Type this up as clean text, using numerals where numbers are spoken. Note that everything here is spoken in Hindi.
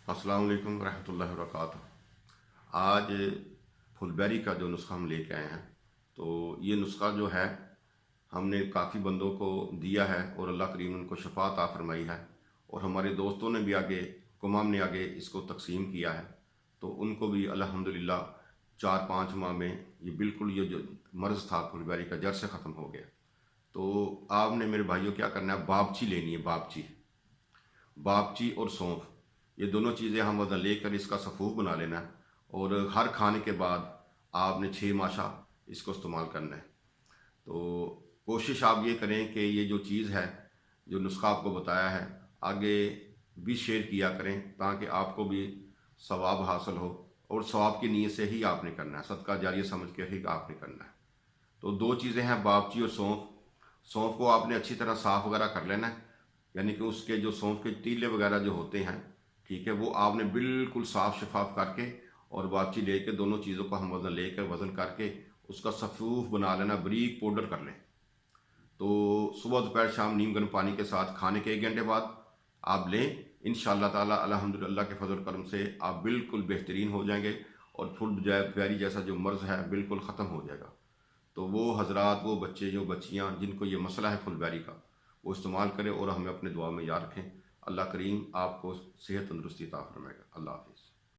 अस्सलाम वालेकुम रहमतुल्लाहि व बरकातुहू। आज फुलबेरी का जो नुस्खा हम लेके आए हैं, तो ये नुस्खा जो है हमने काफ़ी बंदों को दिया है और अल्लाह करीम उनको शफा अता फरमाई है। और हमारे दोस्तों ने भी आगे, कुमाम ने आगे इसको तकसीम किया है, तो उनको भी अल्हम्दुलिल्लाह 4-5 माह में ये बिल्कुल ये जो मर्ज़ था फुलबेरी का जड़ से ख़त्म हो गया। तो आपने मेरे भाइयों क्या करना है, बागची लेनी है। बागची बागची और सौंफ, ये दोनों चीज़ें हम वज़न लेकर इसका सफ़ूफ बना लेना है। और हर खाने के बाद आपने 6 माशा इसको इस्तेमाल करना है। तो कोशिश आप ये करें कि ये जो चीज़ है, जो नुस्खा आपको बताया है, आगे भी शेयर किया करें ताकि आपको भी सवाब हासिल हो। और सवाब की नीयत से ही आपने करना है, सदका जारिया समझ के ही आपने करना है। तो दो चीज़ें हैं, बागची और सौंफ। सौंफ को आपने अच्छी तरह साफ़ वगैरह कर लेना है, यानी कि उसके जो सौंफ के तीले वगैरह जो होते हैं, ठीक है, वो आपने बिल्कुल साफ़ शफाफ करके और बागची लेके दोनों चीज़ों को हम वज़न करके उसका सफ़ूफ बना लेना, बारीक पाउडर कर लें। तो सुबह दोपहर शाम नीम गर्म पानी के साथ खाने के 1 घंटे बाद आप लें। इंशाअल्लाह ताला अल्हम्दुलिल्लाह के फजल करम से आप बिल्कुल बेहतरीन हो जाएंगे और फुलबेरी जैसा जो मर्ज़ है बिल्कुल ख़त्म हो जाएगा। तो वो हजरात, वो बच्चे, जो बच्चियाँ जिनको ये मसला है फुलबेरी का, वो इस्तेमाल करें और हमें अपने दुआ में याद रखें। अल्लाह करीम आपको सेहत तंदुरुस्ती अता फरमाएगा। अल्लाह हाफ़िज़।